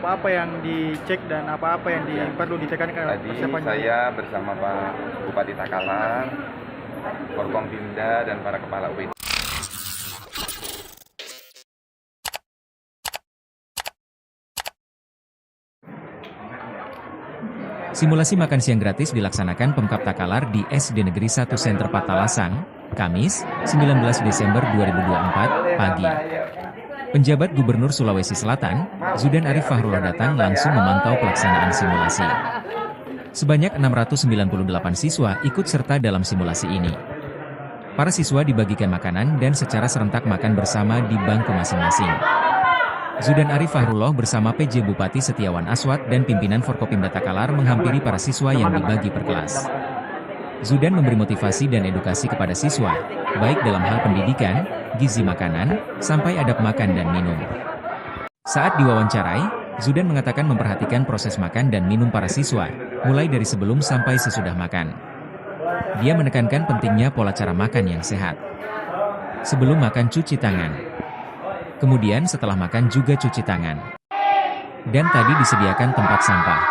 apa-apa yang dicek dan apa-apa yang perlu ditekankan Tadi persiapannya? saya bersama Pak Bupati Takalar, Forkompimda dan para kepala UPD. Simulasi makan siang gratis dilaksanakan Pemkab Takalar di SD Negeri 1 Senter Patalasang, Kamis, 19 Desember 2024, pagi. Penjabat Gubernur Sulawesi Selatan, Zudan Arif Fahrullah datang langsung memantau pelaksanaan simulasi. Sebanyak 698 siswa ikut serta dalam simulasi ini. Para siswa dibagikan makanan dan secara serentak makan bersama di bangku masing-masing. Zudan Arif Fahrullah bersama PJ Bupati Setiawan Aswad dan pimpinan Forkopimda Takalar menghampiri para siswa yang dibagi per kelas. Zudan memberi motivasi dan edukasi kepada siswa, baik dalam hal pendidikan, gizi makanan, sampai adab makan dan minum. Saat diwawancarai, Zudan mengatakan memperhatikan proses makan dan minum para siswa, mulai dari sebelum sampai sesudah makan. Dia menekankan pentingnya pola cara makan yang sehat. Sebelum makan cuci tangan. Kemudian setelah makan juga cuci tangan. Dan tadi disediakan tempat sampah.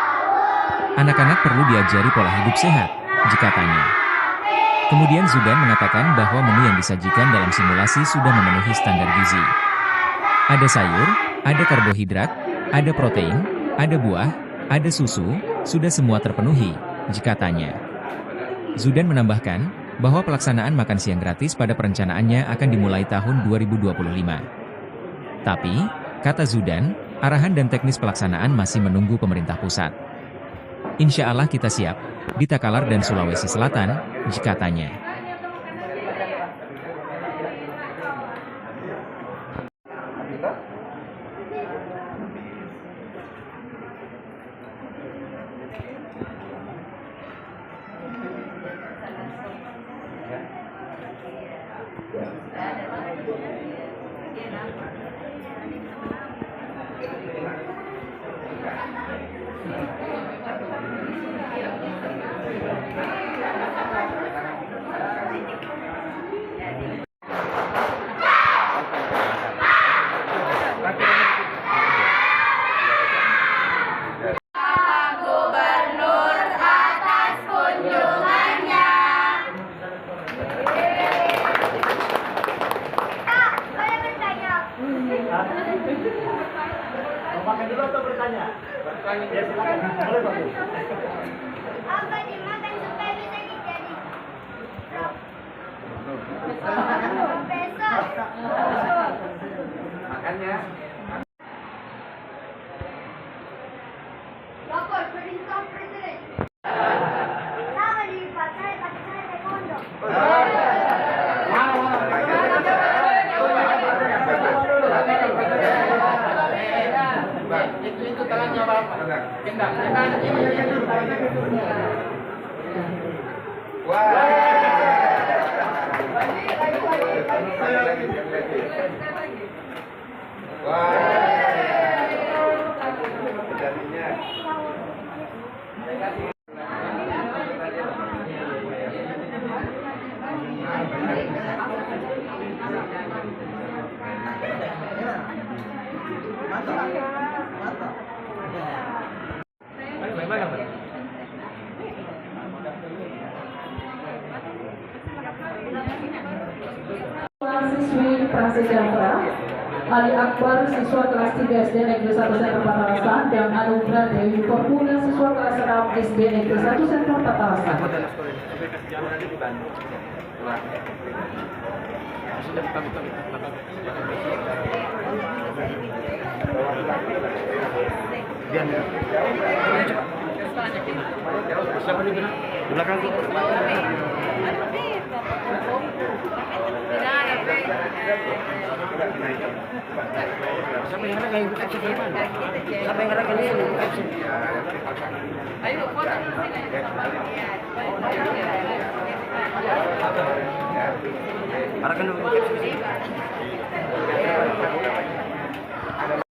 Anak-anak perlu diajari pola hidup sehat, jika tanya. Kemudian Zudan mengatakan bahwa menu yang disajikan dalam simulasi sudah memenuhi standar gizi. Ada sayur, ada karbohidrat, ada protein, ada buah, ada susu, sudah semua terpenuhi, jika tanya. Zudan menambahkan bahwa pelaksanaan makan siang gratis pada perencanaannya akan dimulai tahun 2025. Tapi, kata Zudan, arahan dan teknis pelaksanaan masih menunggu pemerintah pusat. Insya Allah kita siap, di Takalar dan Sulawesi Selatan, jika tanya. Makan dulu atau bertanya? Bertanya. Ya, silakan. Boleh, Pak. Apa dimakan supaya bisa jadi profesor? Makannya. Lapor perintah presiden. Sama di Pak saya, tapi saya taekwondo. Itu tangannya Bapak. Kendak. Siswi Prasejahtera, Ali Akbar, siswa kelas 3 SD Negeri 1 Senter Patalasang, dan Anugrah Dewi Fortuna, siswa kelas 6 SD Negeri 1 Senter Patalasang. Belakang. Sampai harga yang bukan sekian. Sampai harga ini bukan sekian. Ayo foto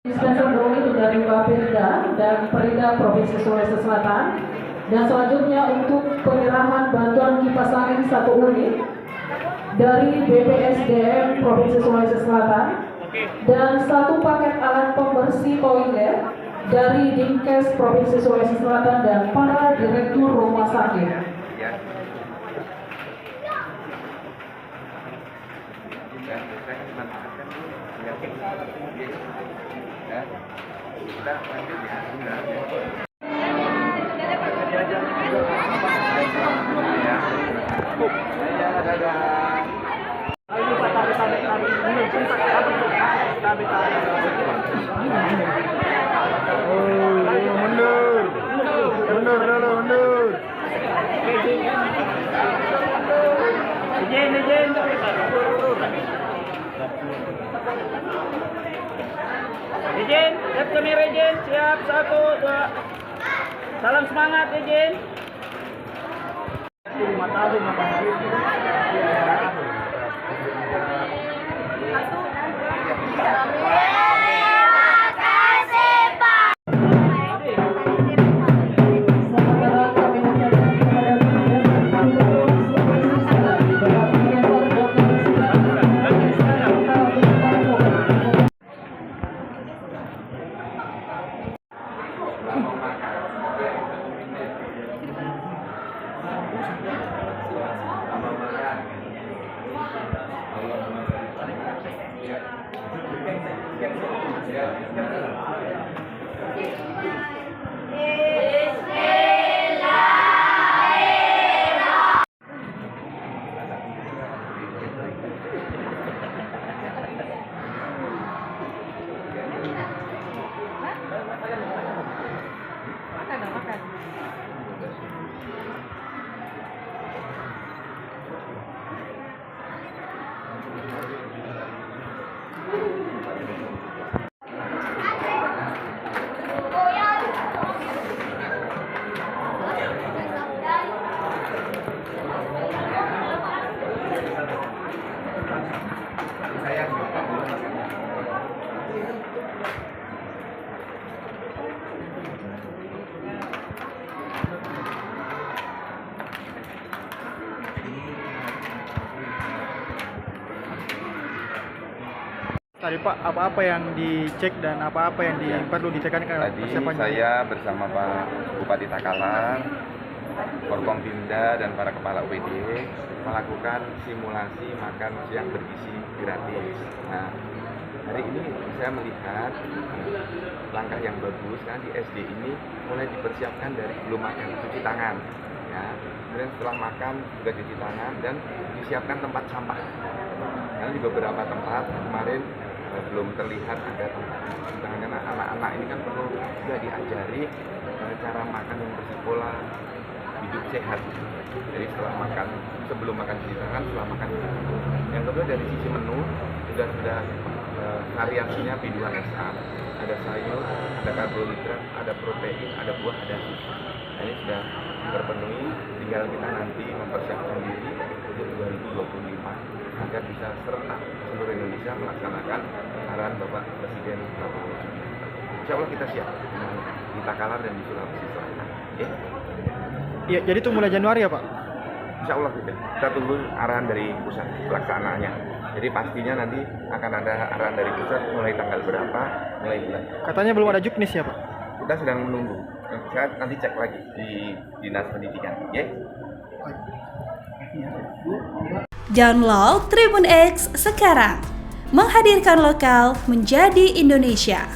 Dispenser dulu itu dari Bapeda dan Perida Provinsi Sulawesi Selatan. Dan selanjutnya untuk penyerahan bantuan kipas angin 1 unit dari BPSDM Provinsi Sulawesi Selatan dan 1 paket alat pembersih toilet dari Dinkes Provinsi Sulawesi Selatan dan para direktur rumah sakit. Ya. Saya manfaatkan dulu. Ya. Kita lanjut ya. Izin, lihat kamera izin, siap, 1, 2. Salam semangat izin. 5 tahun Tadi Pak, apa-apa yang dicek dan apa-apa yang perlu ditekankan? Tadi saya bersama Pak Bupati Takalar, Forkompimda dan para kepala UPD melakukan simulasi makan siang bergizi gratis. Nah, hari ini saya melihat langkah yang bagus kan di SD ini mulai dipersiapkan dari sebelum makan, cuci tangan. Ya. Kemudian setelah makan juga cuci tangan dan disiapkan tempat sampah. Karena di beberapa tempat kemarin belum terlihat ada tempat cuci tangan, karena anak-anak ini kan perlu juga diajari cara makan yang bersih, pola hidup sehat. Jadi setelah makan, sebelum makan cuci tangan, setelah makan cuci tangan. Yang kedua dari sisi menu sudah variasinya B2SA, ada sayur, ada karbohidrat, ada protein, ada buah, ada susu. Nah, ini sudah terpenuhi, tinggal kita nanti mempersiapkan diri untuk 2025 agar bisa serta seluruh Indonesia melaksanakan arahan Bapak Presiden Prabowo Subianto. Insya Allah kita siap di Takalar dan di Sulawesi Selatan. Iya, jadi itu mulai Januari ya Pak? Insya Allah kita tunggu arahan dari pusat pelaksanaannya. Jadi pastinya nanti akan ada arahan dari pusat mulai tanggal berapa, mulai bulan. Katanya belum ada juknis ya Pak? Kita sedang menunggu. Saya nanti cek lagi di Dinas Pendidikan. Ya. Download Tribun X sekarang, menghadirkan lokal menjadi Indonesia.